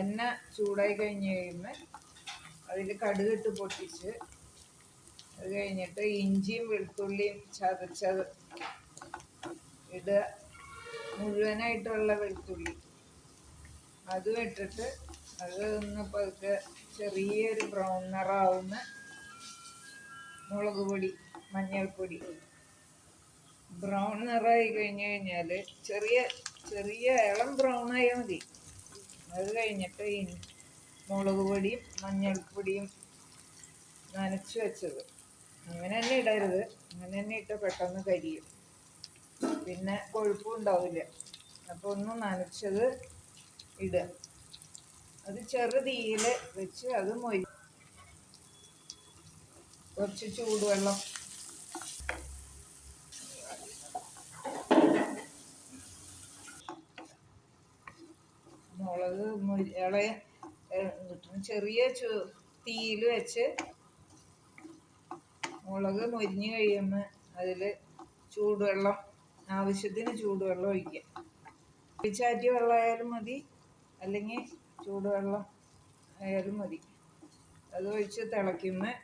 എണ്ണ ചൂടായി കഴിഞ്ഞ് കഴിയുമ്പോൾ അതിൽ കടുകിട്ട് പൊട്ടിച്ച് അത് കഴിഞ്ഞിട്ട് ഇഞ്ചിയും വെളുത്തുള്ളിയും ചതച്ചത് ഇടുക. മുഴുവനായിട്ടുള്ള വെളുത്തുള്ളി അതും ഇട്ടിട്ട് അത് ഒന്ന് പതുക്കെ ചെറിയൊരു ബ്രൗൺ നിറാവുന്ന മുളക് പൊടി, മഞ്ഞൾപ്പൊടി ബ്രൗൺ നിറമായി കഴിഞ്ഞ് കഴിഞ്ഞാൽ ചെറിയ ചെറിയ ഇളം ബ്രൗൺ ആയാൽ മതി. അത് കഴിഞ്ഞിട്ട് മുളക് പൊടിയും മഞ്ഞൾപ്പൊടിയും നനച്ച് വെച്ചത് അങ്ങനെ തന്നെ ഇടരുത്. അങ്ങനെ തന്നെ ഇട്ട് പെട്ടെന്ന് കരിയും, പിന്നെ കൊഴുപ്പും ഉണ്ടാവില്ല. അപ്പോൾ ഒന്ന് നനച്ചത് ഇടുക. അത് ചെറു തീയിൽ വെച്ച് അത് കുറച്ച് ചൂടുവെള്ളം മുളക് ചെറിയ തീയിൽ വെച്ച് മുളക് മൊരിഞ്ഞ് കഴിയുമ്പോൾ അതിൽ ചൂടുവെള്ളം, ആവശ്യത്തിന് ചൂടുവെള്ളം ഒഴിക്കുക. ചാറ്റിയ വെള്ളമായാലും മതി, അല്ലെങ്കിൽ ചൂടുവെള്ളം ആയാലും മതി. അത് ഒഴിച്ച് തിളയ്ക്കുമ്പോൾ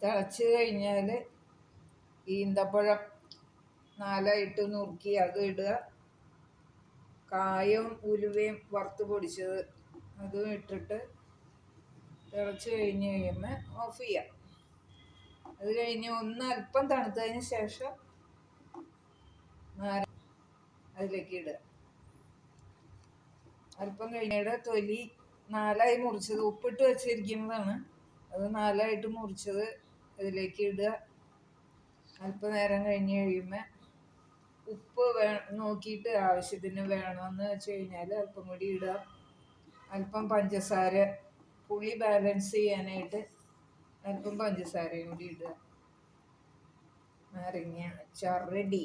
തിളച്ച് കഴിഞ്ഞാൽ ഈന്തപ്പഴം 4ആയിട്ട് നുറുക്കി അത് ഇടുക. കായവും ഉലുവയും വറുത്ത് പൊടിച്ചത് അതും ഇട്ടിട്ട് തിളച്ച് കഴിഞ്ഞ് കഴിയുമ്പോൾ ഓഫ് ചെയ്യാം. അത് കഴിഞ്ഞ് ഒന്ന് അല്പം തണുത്തതിന് ശേഷം അതിലേക്ക് ഇടുക. അല്പം കഴിഞ്ഞിട്ട് തൊലി 4ആയി മുറിച്ചത് ഉപ്പിട്ട് വെച്ചിരിക്കുന്നതാണ്, അത് 4ആയിട്ട് മുറിച്ചത് ഇതിലേക്ക് ഇടുക. അല്പനേരം കഴിഞ്ഞ് കഴിയുമ്പോൾ ഉപ്പ് നോക്കിയിട്ട് ആവശ്യത്തിന് വേണമെന്ന് വെച്ച് കഴിഞ്ഞാൽ അല്പം കൂടി ഇടുക. അല്പം പഞ്ചസാര, പുളി ബാലൻസ് ചെയ്യാനായിട്ട് അല്പം പഞ്ചസാരയും കൂടി ഇടുക. നാരങ്ങ അച്ചാർ റെഡി.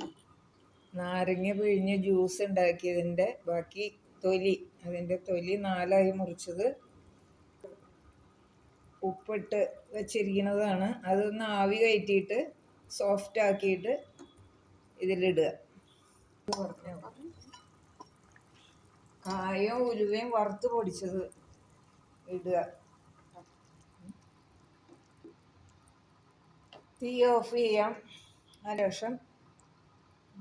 നാരങ്ങ പിഴിഞ്ഞ് ജ്യൂസ് ഉണ്ടാക്കിയതിൻ്റെ ബാക്കി തൊലി, അതിൻ്റെ തൊലി 4ആയി മുറിച്ചത് ഉപ്പിട്ട് വെച്ചിരിക്കുന്നതാണ്. അതൊന്ന് ആവി കയറ്റിയിട്ട് സോഫ്റ്റ് ആക്കിയിട്ട് ഇതിലിടുക. കായവും ഉലുവയും വറുത്ത് പൊടിച്ചത് ഇടുക. തീ ഓഫ് ചെയ്യാം. അതിനുശേഷം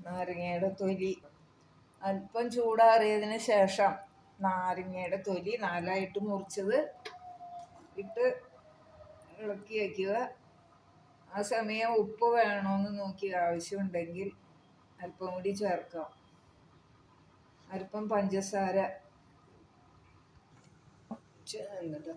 നാരങ്ങയുടെ തൊലി അല്പം ചൂടാറിയതിന് ശേഷം നാരങ്ങയുടെ തൊലി 4ആയിട്ട് മുറിച്ചത് ഇട്ട് ഇളക്കി വയ്ക്കുക. ആ സമയം ഉപ്പ് വേണമെന്ന് നോക്കി ആവശ്യമുണ്ടെങ്കിൽ അല്പം കൂടി ചേർക്കാം. അല്പം പഞ്ചസാര എന്നിട്ട്